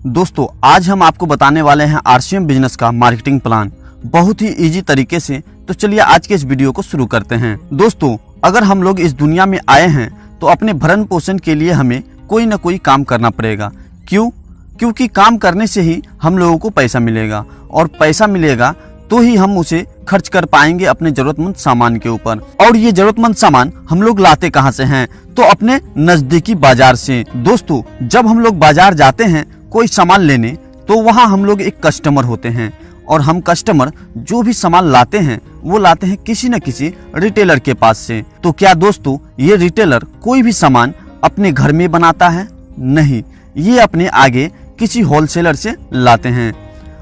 दोस्तों आज हम आपको बताने वाले हैं आरसीएम बिजनेस का मार्केटिंग प्लान बहुत ही इजी तरीके से। तो चलिए आज के इस वीडियो को शुरू करते हैं। दोस्तों अगर हम लोग इस दुनिया में आए हैं तो अपने भरण पोषण के लिए हमें कोई ना कोई काम करना पड़ेगा। क्योंकि काम करने से ही हम लोगों को पैसा मिलेगा और पैसा मिलेगा तो ही हम उसे खर्च कर पाएंगे अपने जरूरतमंद सामान के ऊपर। और ये जरूरतमंद सामान हम लोग लाते कहाँ से हैं? तो अपने नजदीकी बाजार से। दोस्तों जब हम लोग बाजार जाते हैं कोई सामान लेने तो वहाँ हम लोग एक कस्टमर होते हैं और हम कस्टमर जो भी सामान लाते हैं वो लाते हैं किसी न किसी रिटेलर के पास से। तो क्या दोस्तों ये रिटेलर कोई भी सामान अपने घर में बनाता है? नहीं, ये अपने आगे किसी होलसेलर से लाते हैं।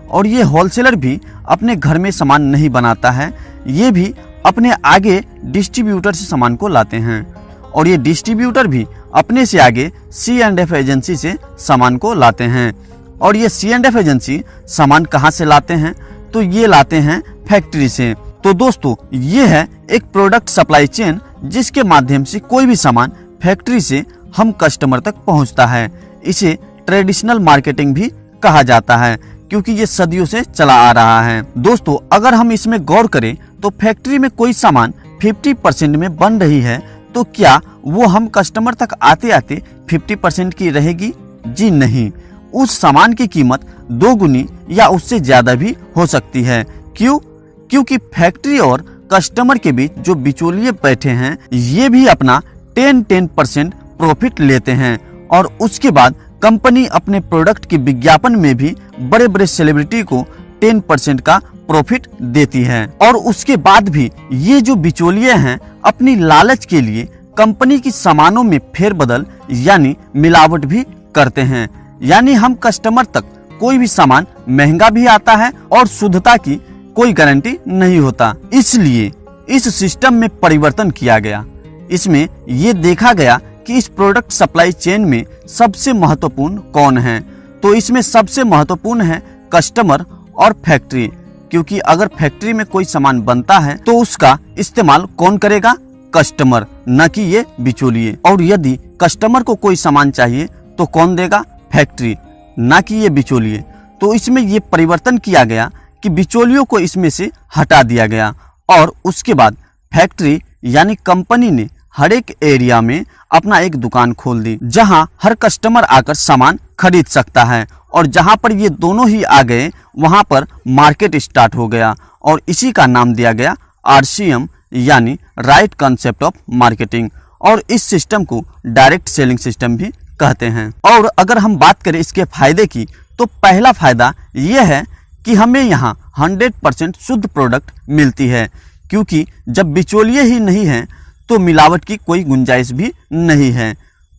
और ये होलसेलर भी अपने घर में सामान नहीं बनाता है, ये भी अपने आगे डिस्ट्रीब्यूटर से सामान को लाते हैं। और ये डिस्ट्रीब्यूटर भी अपने से आगे C&F एजेंसी से सामान को लाते हैं। और ये C&F एजेंसी सामान कहाँ से लाते हैं? तो ये लाते हैं फैक्ट्री से। तो दोस्तों ये है एक प्रोडक्ट सप्लाई चेन जिसके माध्यम से कोई भी सामान फैक्ट्री से हम कस्टमर तक पहुंचता है। इसे ट्रेडिशनल मार्केटिंग भी कहा जाता है क्योंकि ये सदियों से चला आ रहा है। दोस्तों अगर हम इसमें गौर करें तो फैक्ट्री में कोई सामान 50% में बन रही है तो क्या वो हम कस्टमर तक आते आते 50% की रहेगी? जी नहीं, उस सामान की कीमत 2 गुनी या उससे ज्यादा भी हो सकती है। क्योंकि फैक्ट्री और कस्टमर के बीच जो बिचौलिए बैठे हैं ये भी अपना 10% प्रॉफिट लेते हैं। और उसके बाद कंपनी अपने प्रोडक्ट के विज्ञापन में भी बड़े बड़े सेलिब्रिटी को 10% का प्रॉफिट देती है। और उसके बाद भी ये जो बिचौलिए हैं अपनी लालच के लिए कंपनी की सामानों में फेरबदल यानी मिलावट भी करते हैं। यानी हम कस्टमर तक कोई भी सामान महंगा भी आता है और शुद्धता की कोई गारंटी नहीं होता। इसलिए इस सिस्टम में परिवर्तन किया गया। इसमें ये देखा गया कि इस प्रोडक्ट सप्लाई चेन में सबसे महत्वपूर्ण कौन है? तो इसमें सबसे महत्वपूर्ण है कस्टमर और फैक्ट्री। क्योंकि अगर फैक्ट्री में कोई सामान बनता है तो उसका इस्तेमाल कौन करेगा? कस्टमर, न कि ये बिचौलिए। और यदि कस्टमर को कोई सामान चाहिए तो कौन देगा? फैक्ट्री, न कि ये बिचौलिए। तो इसमें ये परिवर्तन किया गया कि बिचौलियों को इसमें से हटा दिया गया। और उसके बाद फैक्ट्री यानी कंपनी ने हर एक एरिया में अपना एक दुकान खोल दी जहां हर कस्टमर आकर सामान खरीद सकता है। और जहां पर ये दोनों ही आ गए वहां पर मार्केट स्टार्ट हो गया और इसी का नाम दिया गया RCM यानी राइट कंसेप्ट ऑफ मार्केटिंग। और इस सिस्टम को डायरेक्ट सेलिंग सिस्टम भी कहते हैं। और अगर हम बात करें इसके फायदे की तो पहला फायदा यह है कि हमें यहाँ 100% शुद्ध प्रोडक्ट मिलती है। क्योंकि जब बिचौलिए ही नहीं है तो मिलावट की कोई गुंजाइश भी नहीं है।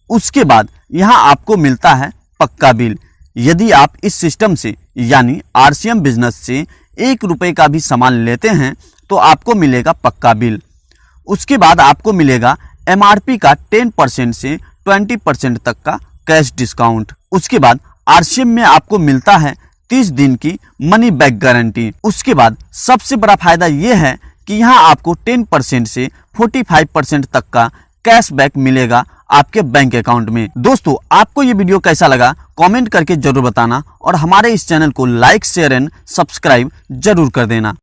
उसके बाद यहाँ आपको मिलता है पक्का बिल। यदि आप इस सिस्टम से यानी RCM बिजनेस से 1 रुपए का भी सामान लेते हैं तो आपको मिलेगा पक्का बिल। उसके बाद आपको मिलेगा MRP का 10% से 20% तक का कैश डिस्काउंट। उसके बाद RCM में आपको मिलता है 30 दिन की मनी बैक गारंटी। उसके बाद सबसे बड़ा फायदा यह है कि यहाँ आपको 10% से 45% तक का कैशबैक मिलेगा आपके बैंक अकाउंट में। दोस्तों आपको ये वीडियो कैसा लगा कमेंट करके जरूर बताना और हमारे इस चैनल को लाइक शेयर एंड सब्सक्राइब जरूर कर देना।